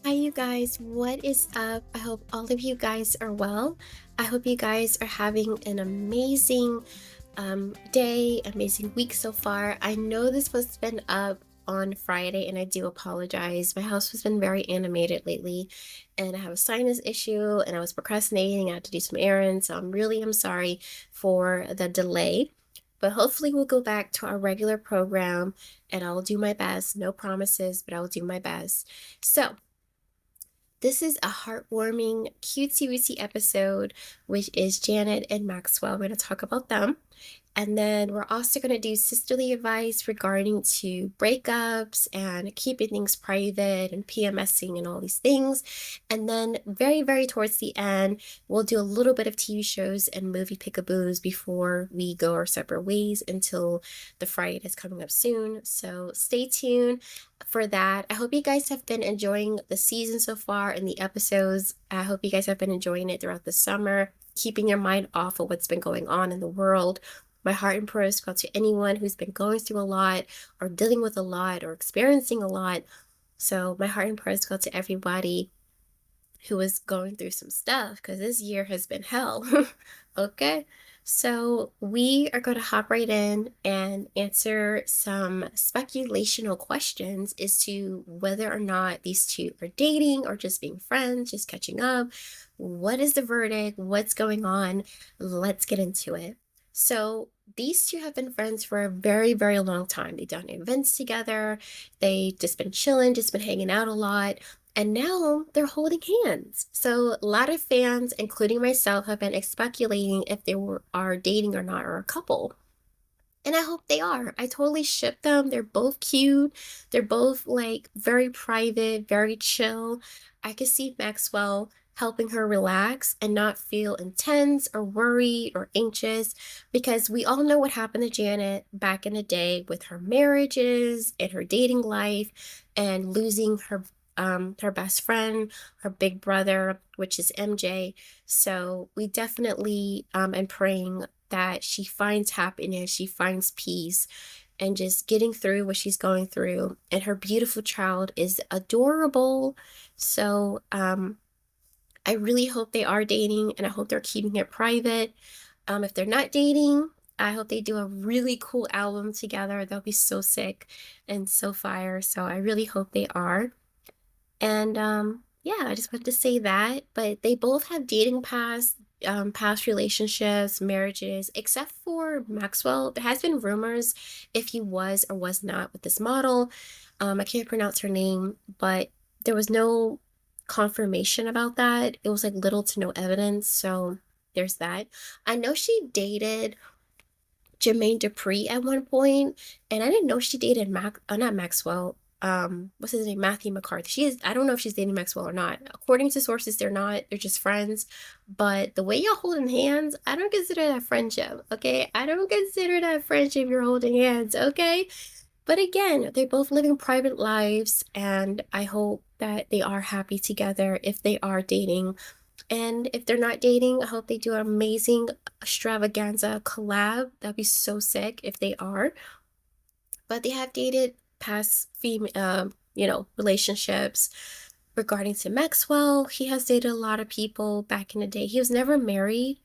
Hi, you guys. What is up? I hope all of you guys are well. I hope you guys are having an amazing day, amazing week so far. I know this was been up on Friday, and I do apologize. My house has been very animated lately, and I have a sinus issue, and I was procrastinating. I had to do some errands, so I'm sorry for the delay. But hopefully, we'll go back to our regular program, and I'll do my best. No promises, but I'll do my best. So, this is a heartwarming, cutesy-wootsy episode, which is Janet and Maxwell. We're going to talk about them. And then we're also going to do sisterly advice regarding to breakups and keeping things private and PMSing and all these things. And then very towards the end, we'll do a little bit of TV shows and movie pickaboos before we go our separate ways until the Friday is coming up soon. So stay tuned for that. I hope you guys have been enjoying the season so far and the episodes. I hope you guys have been enjoying it throughout the summer, keeping your mind off of what's been going on in the world. My heart and prayers go out to anyone who's been going through a lot or dealing with a lot or experiencing a lot. So my heart and prayers go out to everybody who is going through some stuff because this year has been hell. Okay? So we are going to hop right in and answer some speculational questions as to whether or not these two are dating or just being friends, just catching up. What is the verdict? What's going on? Let's get into it. So these two have been friends for a very long time. They've done events together. They just been chilling, just been hanging out a lot. And now they're holding hands. So a lot of fans, including myself, have been speculating if are dating or not, or a couple. And I hope they are. I totally ship them. They're both cute. They're both like very private, very chill. I could see Maxwell helping her relax and not feel intense or worried or anxious because we all know what happened to Janet back in the day with her marriages and her dating life and losing her best friend, her big brother, which is MJ. So we definitely am praying that she finds happiness, she finds peace, and just getting through what she's going through. And her beautiful child is adorable. So I really hope they are dating, and I hope they're keeping it private. If they're not dating, I hope they do a really cool album together. They'll be so sick and so fire. So I really hope they are. And yeah, I just wanted to say that. But they both have dating past relationships, marriages, except for Maxwell. There has been rumors if he was or was not with this model. I can't pronounce her name, but there was no confirmation about that. It was like little to no evidence. So there's that. I know she dated Jermaine Dupri at one point, and I didn't know she dated not Maxwell. What's his name? Matthew McCarthy. I don't know if she's dating Maxwell or not. According to sources, they're not. They're just friends. But the way y'all holding hands, I don't consider that friendship. Okay, I don't consider that friendship. You're holding hands. Okay. But again, they're both living private lives, and I hope that they are happy together if they are dating. And if they're not dating, I hope they do an amazing extravaganza collab. That'd be so sick if they are. But they have dated past relationships. Regarding to Maxwell, he has dated a lot of people back in the day. He was never married,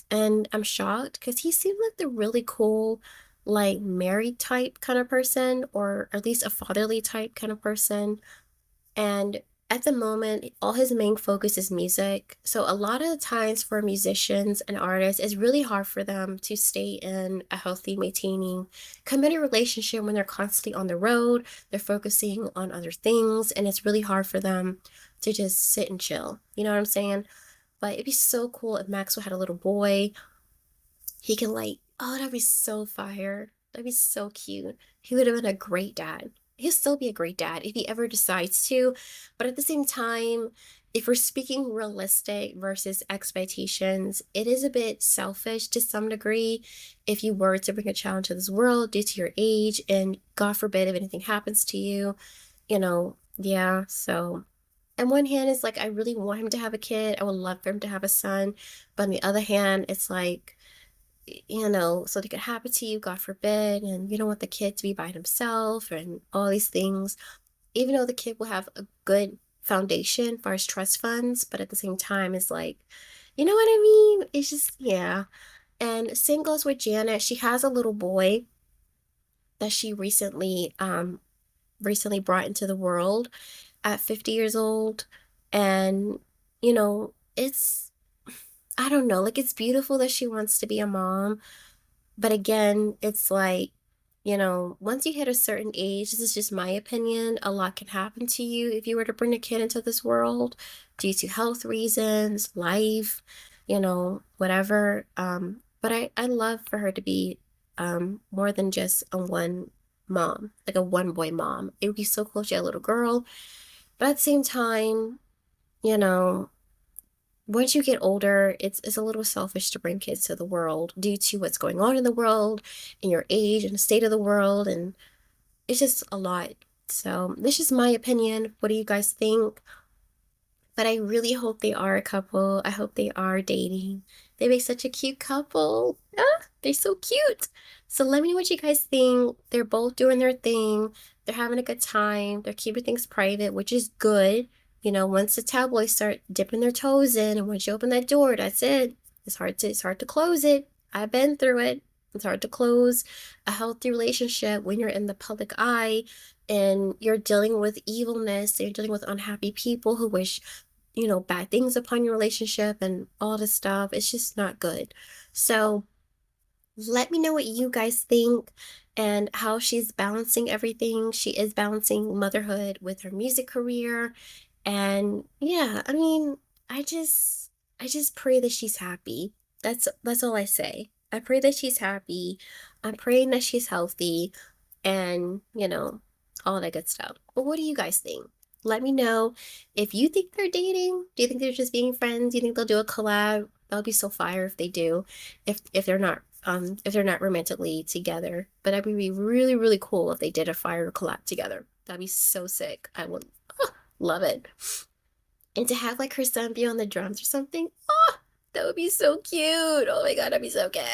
and I'm shocked because he seemed like the really cool, like married type kind of person, or at least a fatherly type kind of person. And at the moment, all his main focus is music. So a lot of the times for musicians and artists, it's really hard for them to stay in a healthy, maintaining, committed relationship when they're constantly on the road. They're focusing on other things, and it's really hard for them to just sit and chill. You know what I'm saying? But it'd be so cool if Maxwell had a little boy. He can like, oh, that'd be so fire. That'd be so cute. He would have been a great dad. He'll still be a great dad if he ever decides to. But at the same time, if we're speaking realistic versus expectations, it is a bit selfish to some degree if you were to bring a child into this world due to your age, and God forbid if anything happens to you, yeah. So on one hand, it's like I really want him to have a kid. I would love for him to have a son. But on the other hand, it's like, something could happen to you, God forbid, and you don't want the kid to be by himself and all these things. Even though the kid will have a good foundation as far as trust funds, but at the same time, it's like, you know what I mean? It's just, yeah. And same goes with Janet. She has a little boy that she recently brought into the world at 50 years old. And, it's, I don't know, like it's beautiful that she wants to be a mom. But again, it's like, once you hit a certain age, this is just my opinion, a lot can happen to you if you were to bring a kid into this world due to health reasons, life, whatever. But I love for her to be more than just a one mom, like a one boy mom. It would be so cool if she had a little girl. But at the same time, you know, once you get older, it's a little selfish to bring kids to the world due to what's going on in the world, and your age and the state of the world, and it's just a lot. So this is my opinion. What do you guys think? But I really hope they are a couple. I hope they are dating. They make such a cute couple. Ah, they're so cute. So let me know what you guys think. They're both doing their thing. They're having a good time. They're keeping things private, which is good. Once the tabloids start dipping their toes in, and once you open that door, that's it. It's hard to close it. I've been through it. It's hard to close a healthy relationship when you're in the public eye and you're dealing with evilness, and you're dealing with unhappy people who wish bad things upon your relationship and all this stuff. It's just not good. So let me know what you guys think and how she's balancing everything. She is balancing motherhood with her music career. And yeah, I mean, I just pray that she's happy. That's all I say. I pray that she's happy. I'm praying that she's healthy and, all that good stuff. But what do you guys think? Let me know if you think they're dating. Do you think they're just being friends? Do you think they'll do a collab? That would be so fire if they do. If they're not romantically together. But that would be really, really cool if they did a fire collab together. That'd be so sick. I would love it. And to have like her son be on the drums or something. Oh, that would be so cute. Oh my God, that'd be so cute.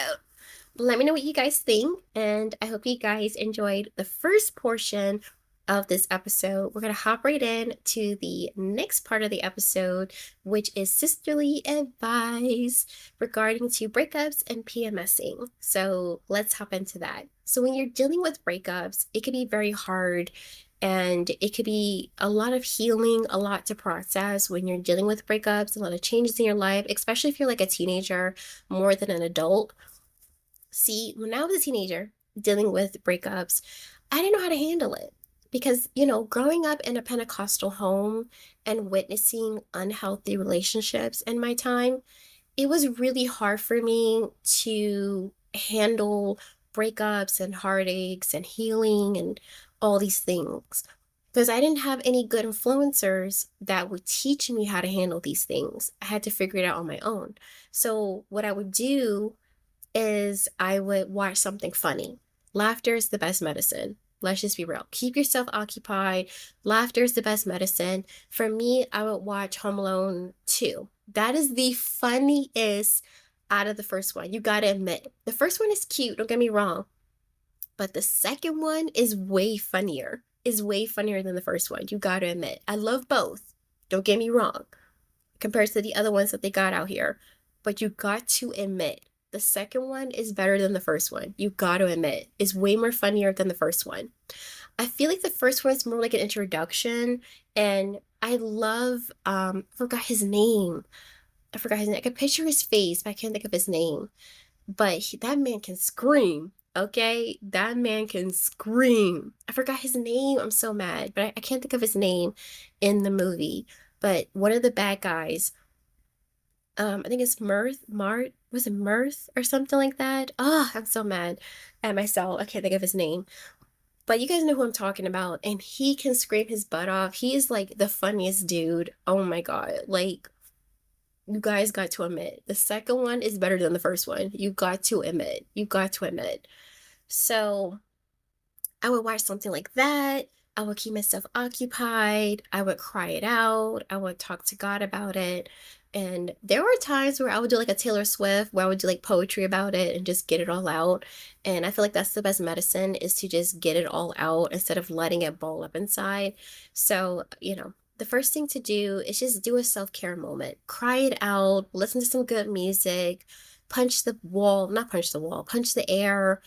Let me know what you guys think, and I hope you guys enjoyed the first portion of this episode. We're going to hop right in to the next part of the episode, which is sisterly advice regarding to breakups and PMSing. So let's hop into that. So when you're dealing with breakups, it can be very hard, and it could be a lot of healing, a lot to process when you're dealing with breakups, a lot of changes in your life, especially if you're like a teenager more than an adult. See, when I was a teenager dealing with breakups, I didn't know how to handle it because, growing up in a Pentecostal home and witnessing unhealthy relationships in my time, it was really hard for me to handle breakups and heartaches and healing and all these things because I didn't have any good influencers that would teach me how to handle these things. I had to figure it out on my own. So what I would do is I would watch something funny. Laughter is the best medicine. Let's just be real. Keep yourself occupied. Laughter is the best medicine. For me, I would watch Home Alone 2. That is the funniest out of the first one. You gotta admit. The first one is cute, don't get me wrong. But the second one is way funnier. Is way funnier than the first one. You gotta admit. I love both. Don't get me wrong. Compared to the other ones that they got out here. But you got to admit, the second one is better than the first one. You got to admit. It's way more funnier than the first one. I feel like the first one is more like an introduction, and I love, I forgot his name. I can picture his face, but I can't think of his name. But that man can scream, okay? That man can scream. I forgot his name. I'm so mad, but I can't think of his name in the movie. But one of the bad guys, I think it's was it Mirth or something like that? Oh, I'm so mad at myself. I can't think of his name. But you guys know who I'm talking about. And he can scream his butt off. He is like the funniest dude. Oh my God. Like, you guys got to admit, the second one is better than the first one. You got to admit. You got to admit. So I would watch something like that. I would keep myself occupied. I would cry it out. I would talk to God about it. And there were times where I would do like a Taylor Swift, where I would do like poetry about it and just get it all out. And I feel like that's the best medicine, is to just get it all out instead of letting it ball up inside. So, the first thing to do is just do a self-care moment. Cry it out, listen to some good music, punch the wall, not punch the wall, punch the air,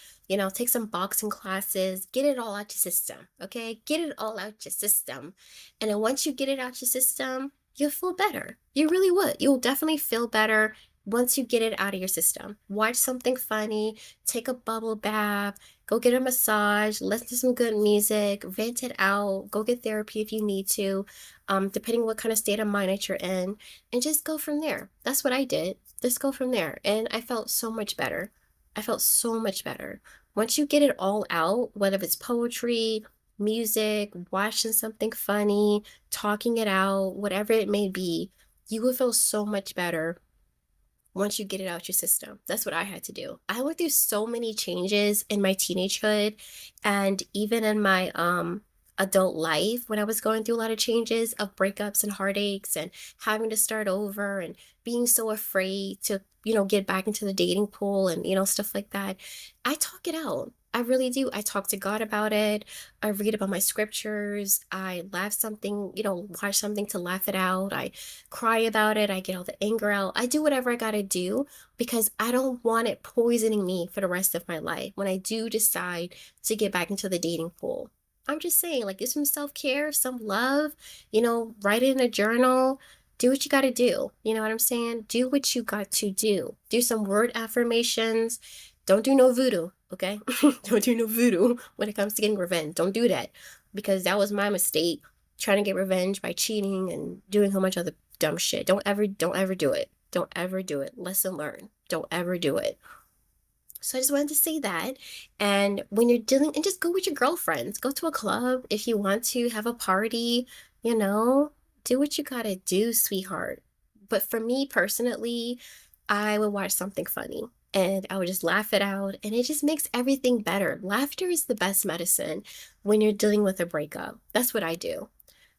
take some boxing classes, get it all out your system, okay? Get it all out your system. And then once you get it out your system, you'll feel better. You really would. You'll definitely feel better once you get it out of your system. Watch something funny, take a bubble bath, go get a massage, listen to some good music, vent it out, go get therapy if you need to, depending what kind of state of mind that you're in, and just go from there. That's what I did. Just go from there. And I felt so much better. I felt so much better. Once you get it all out, whether it's poetry, music, watching something funny, talking it out, whatever it may be, you will feel so much better once you get it out your system. That's what I had to do. I went through so many changes in my teenagehood and even in my adult life when I was going through a lot of changes of breakups and heartaches and having to start over and being so afraid to, get back into the dating pool and, stuff like that. I talk it out. I really do. I talk to God about it. I read about my scriptures. I laugh something, watch something to laugh it out. I cry about it. I get all the anger out. I do whatever I got to do because I don't want it poisoning me for the rest of my life when I do decide to get back into the dating pool. I'm just saying, like, get some self-care, some love, write it in a journal. Do what you got to do. You know what I'm saying? Do what you got to do. Do some word affirmations. Don't do no voodoo, okay? Don't do no voodoo when it comes to getting revenge. Don't do that because that was my mistake, trying to get revenge by cheating and doing a whole bunch of other dumb shit. Don't ever do it. Don't ever do it. Lesson learned. Don't ever do it. So I just wanted to say that. And when you're dealing, and just go with your girlfriends. Go to a club if you want to, have a party, do what you gotta do, sweetheart. But for me personally, I would watch something funny and I would just laugh it out, and it just makes everything better. Laughter is the best medicine when you're dealing with a breakup. That's what I do.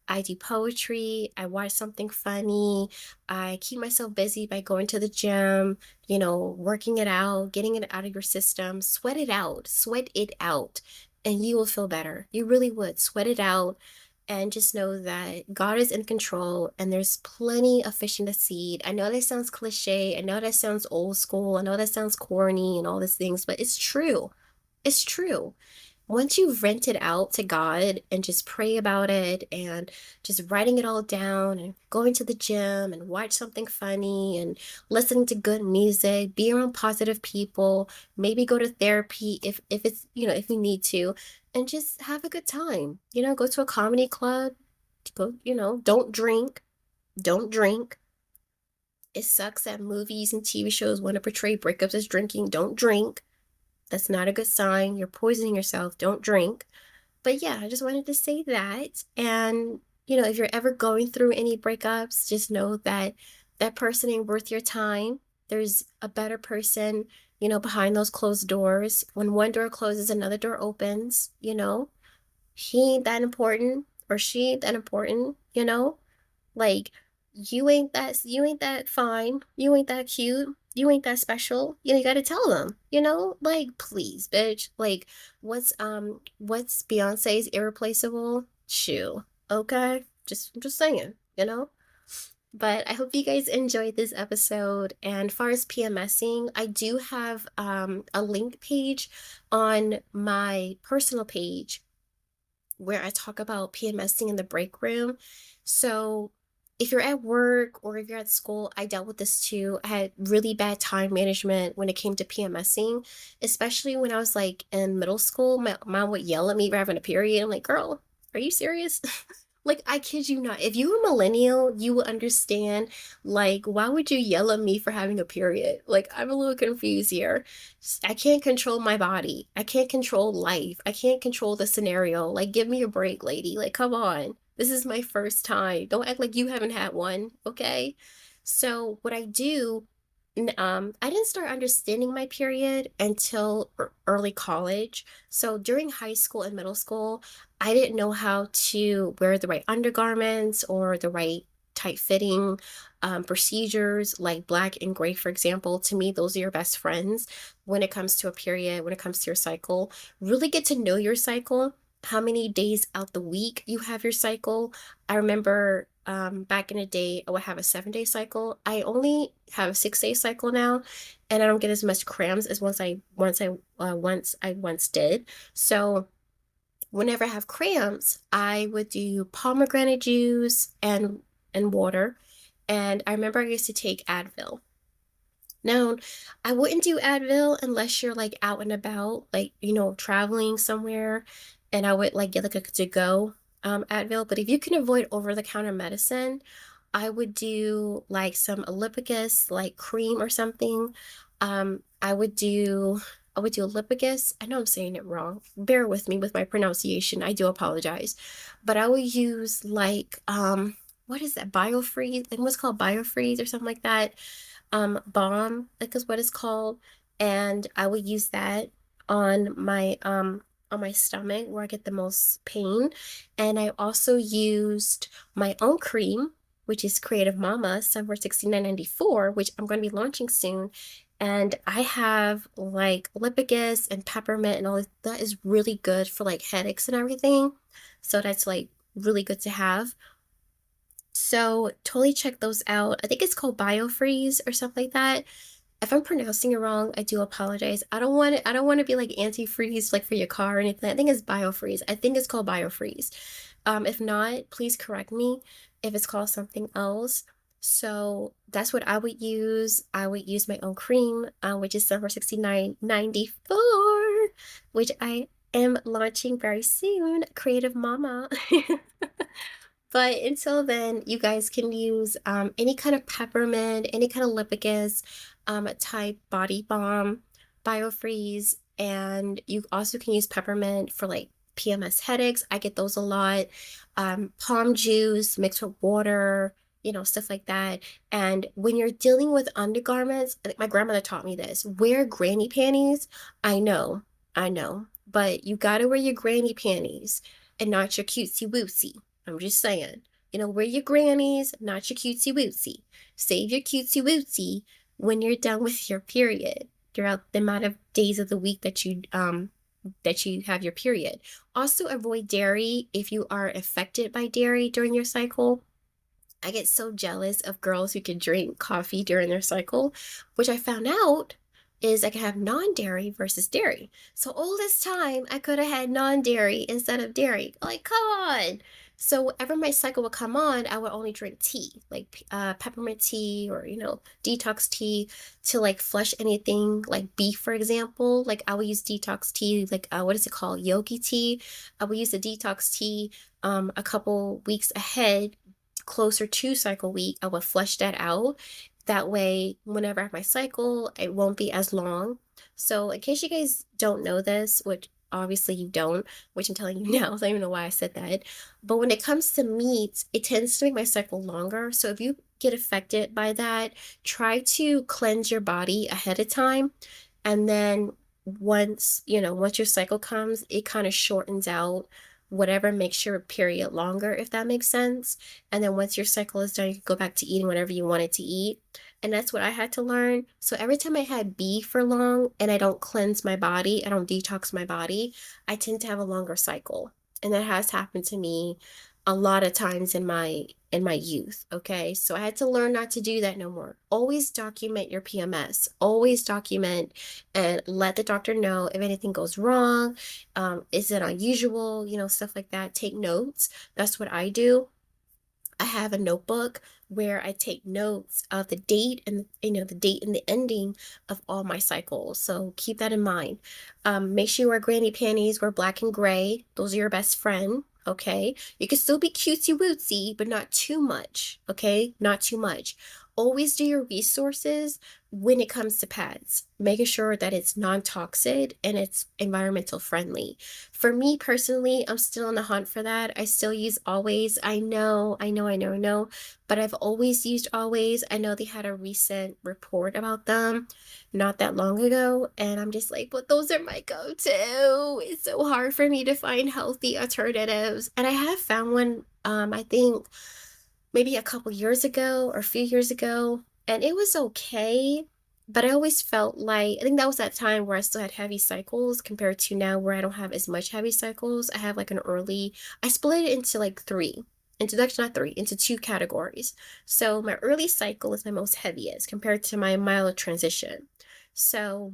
I do poetry, I watch something funny, I keep myself busy by going to the gym, working it out, getting it out of your system. Sweat it out, and you will feel better. You really would. Sweat it out and just know that God is in control and there's plenty of fish in the sea. I know that sounds cliche. I know that sounds old school. I know that sounds corny and all these things, but it's true. It's true. Once you rent it out to God and just pray about it and just writing it all down and going to the gym and watch something funny and listening to good music, be around positive people, maybe go to therapy if it's, if you need to, and just have a good time. Go to a comedy club, go, don't drink. Don't drink. It sucks that movies and TV shows want to portray breakups as drinking. Don't drink. That's not a good sign. You're poisoning yourself. Don't drink. But yeah, I just wanted to say that. And, if you're ever going through any breakups, just know that that person ain't worth your time. There's a better person, behind those closed doors. When one door closes, another door opens, He ain't that important or she ain't that important. Like, you ain't that fine. You ain't that cute. You ain't that special. You gotta tell them, like, please, bitch. Like, what's Beyonce's irreplaceable? Shoe. Okay? I'm just saying. But I hope you guys enjoyed this episode. And far as PMSing, I do have a link page on my personal page where I talk about PMSing in the break room. So if you're at work or if you're at school, I dealt with this too. I had really bad time management when it came to PMSing, especially when I was like in middle school. My mom would yell at me for having a period. I'm like, girl, are you serious? Like, I kid you not. If you're a millennial, you will understand, like, why would you yell at me for having a period? Like, I'm a little confused here. I can't control my body. I can't control life. I can't control the scenario. Like, give me a break, lady. Like, come on. This is my first time. Don't act like you haven't had one, okay? So what I do, I didn't start understanding my period until early college. So during high school and middle school, I didn't know how to wear the right undergarments or the right tight fitting procedures like black and gray, for example. To me, those are your best friends when it comes to a period, when it comes to your cycle. Really get to know your cycle how many days out the week you have your cycle. I remember back in the day, I would have a 7-day cycle. I only have a 6-day cycle now, and I don't get as much cramps as once did. So whenever I have cramps, I would do pomegranate juice and water. And I remember I used to take Advil. Now, I wouldn't do Advil unless you're like out and about, like, traveling somewhere, and I would like get like a to go Advil. But if you can avoid over-the-counter medicine, I would do like some Ellipticus, like cream or something. I would do Ellipticus. I know I'm saying it wrong. Bear with me with my pronunciation. I do apologize. But I would use like what is that? Biofreeze? I think what's called Biofreeze or something like that. Balm, like is what it's called. And I would use that on my stomach where I get the most pain. And I also used my own cream, which is Creative Mama Sunwear 6994, which I'm going to be launching soon. And I have like Lipicus and peppermint and all that is really good for like headaches and everything. So that's like really good to have. So totally check those out. I think it's called BioFreeze or something like that. If I'm pronouncing it wrong, I do apologize. I don't want to be like antifreeze like for your car or anything. I think it's BioFreeze. I think it's called BioFreeze. If not, please correct me if it's called something else. So that's what I would use. I would use my own cream, which is Sunwear 6994, which I am launching very soon. Creative Mama. But until then, you guys can use any kind of peppermint, any kind of Lipicus type body balm, BioFreeze, and you also can use peppermint for like PMS headaches. I get those a lot. Palm juice mixed with water, stuff like that. And when you're dealing with undergarments, I think my grandmother taught me this, wear granny panties. I know, but you gotta wear your granny panties and not your cutesy wootsy. I'm just saying, wear your grannies, not your cutesy wootsy. Save your cutesy wootsy when you're done with your period throughout the amount of days of the week that you have your period. Also avoid dairy if you are affected by dairy during your cycle. I get so jealous of girls who can drink coffee during their cycle, which I found out is I can have non-dairy versus dairy. So all this time I could have had non-dairy instead of dairy. Like, come on. So whenever my cycle would come on, I would only drink tea, like peppermint tea or, detox tea to like flush anything like beef, for example. Like I would use detox tea, like what is it called? Yogi tea. I would use the detox tea a couple weeks ahead, closer to cycle week. I would flush that out. That way, whenever I have my cycle, it won't be as long. So in case you guys don't know this, which obviously you don't, which I'm telling you now, so I don't even know why I said that. But when it comes to meat, it tends to make my cycle longer. So if you get affected by that, try to cleanse your body ahead of time. And then once your cycle comes, it kind of shortens out whatever makes your period longer, if that makes sense. And then once your cycle is done, you can go back to eating whatever you wanted to eat. And that's what I had to learn. So every time I had beef for long and I don't cleanse my body, I don't detox my body, I tend to have a longer cycle. And that has happened to me a lot of times in my youth. Okay. So I had to learn not to do that no more. Always document your PMS. Always document and let the doctor know if anything goes wrong. Is it unusual? Stuff like that. Take notes. That's what I do. I have a notebook where I take notes of the date and the date and the ending of all my cycles. So keep that in mind. Make sure you wear granny panties, wear black and gray. Those are your best friend. Okay. You can still be cutesy wootsy, but not too much. Okay. Not too much. Always do your resources when it comes to pads, making sure that it's non-toxic and it's environmental friendly. For me personally, I'm still on the hunt for that. I still use Always. I know, but I've always used Always. I know they had a recent report about them not that long ago, and I'm just like, but those are my go-to. It's so hard for me to find healthy alternatives. And I have found one, I think maybe a couple years ago or a few years ago, and it was okay. But I always felt like, I think that was that time where I still had heavy cycles compared to now where I don't have as much heavy cycles. I have like an early, I split it into like three, into actually not three, into two categories. So my early cycle is my most heaviest compared to my mild transition. So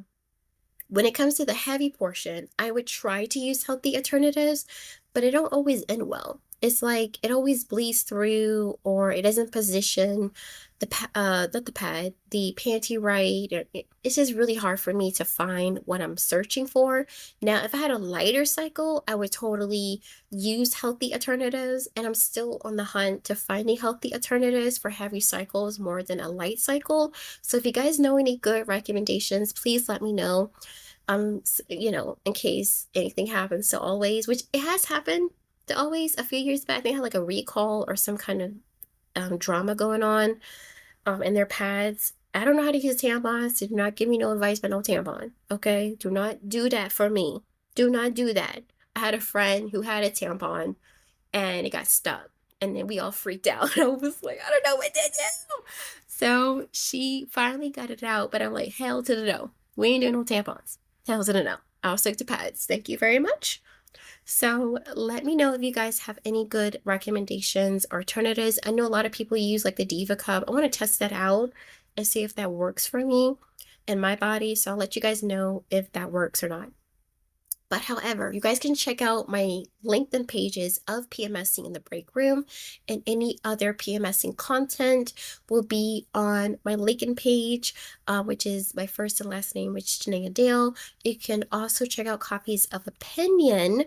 when it comes to the heavy portion, I would try to use healthy alternatives, but it don't always end well. It's like it always bleeds through or it doesn't position not the pad, the panty right. It's just really hard for me to find what I'm searching for. Now, if I had a lighter cycle, I would totally use healthy alternatives, and I'm still on the hunt to finding healthy alternatives for heavy cycles more than a light cycle. So if you guys know any good recommendations, please let me know. In case anything happens to Always, which it has happened to Always a few years back. They had like a recall or some kind of drama going on in their pads. I don't know how to use tampons, so do not give me no advice about no tampon. Okay? Do not do that for me. Do not do that. I had a friend who had a tampon and it got stuck. And then we all freaked out. I was like, I don't know what to do. So she finally got it out, but I'm like, hell to the no. We ain't doing no tampons. Hell to the no. I'll stick to pads. Thank you very much. So let me know if you guys have any good recommendations or alternatives. I know a lot of people use like the Diva Cup. I want to test that out and see if that works for me and my body. So I'll let you guys know if that works or not. But however, you guys can check out my LinkedIn pages of PMSing in the break room, and any other PMSing content will be on my LinkedIn page, which is my first and last name, which is Janaea Dale. You can also check out copies of Opinion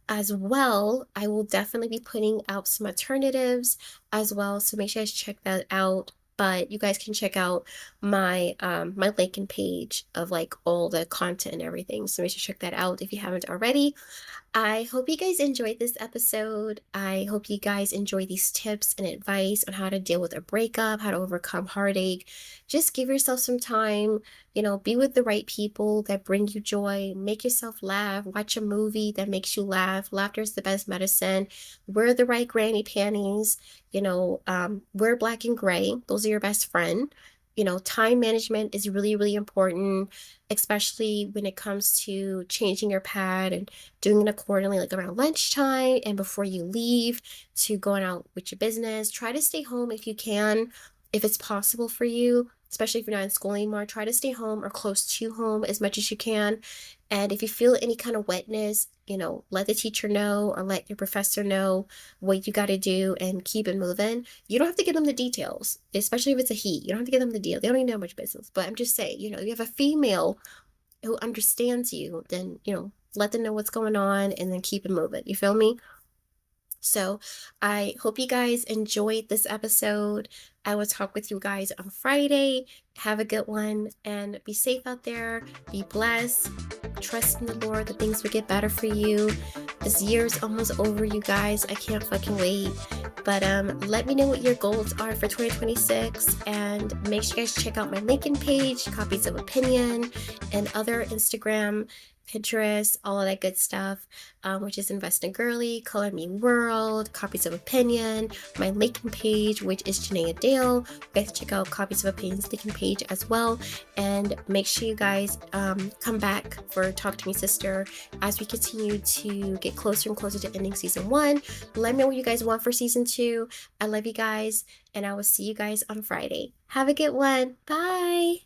as well. I will definitely be putting out some alternatives as well, so make sure you guys check that out. But you guys can check out my my LinkedIn page of like all the content and everything. So make sure to check that out if you haven't already. I hope you guys enjoyed this episode. I hope you guys enjoy these tips and advice on how to deal with a breakup, how to overcome heartache. Just give yourself some time, be with the right people that bring you joy, make yourself laugh, watch a movie that makes you laugh. Laughter is the best medicine. Wear the right granny panties, wear black and gray. Those are your best friend. Time management is really, really important, especially when it comes to changing your pad and doing it accordingly, like around lunchtime and before you leave to going out with your business. Try to stay home if you can, if it's possible for you, especially if you're not in school anymore. Try to stay home or close to home as much as you can. And if you feel any kind of wetness, let the teacher know or let your professor know what you got to do and keep it moving. You don't have to give them the details, especially if it's a he. You don't have to give them the deal. They don't even know much business. But I'm just saying, you have a female who understands you, then, let them know what's going on and then keep it moving. You feel me? So I hope you guys enjoyed this episode. I will talk with you guys on Friday. Have a good one and be safe out there. Be blessed. Trust in the Lord that things will get better for you. This year's almost over, you guys. I can't fucking wait. But let me know what your goals are for 2026, and make sure you guys check out my LinkedIn page, copies of Opinion, and other Instagram, Pinterest, all of that good stuff, which is Invest in Girly, Color Me World, Copies of Opinion, my LinkedIn page, which is Janaea Dale. You guys check out Copies of Opinion's LinkedIn page as well, and make sure you guys come back for Talk to Me Sister as we continue to get closer and closer to ending season 1. Let me know what you guys want for season 2. I love you guys, and I will see you guys on Friday. Have a good one. Bye.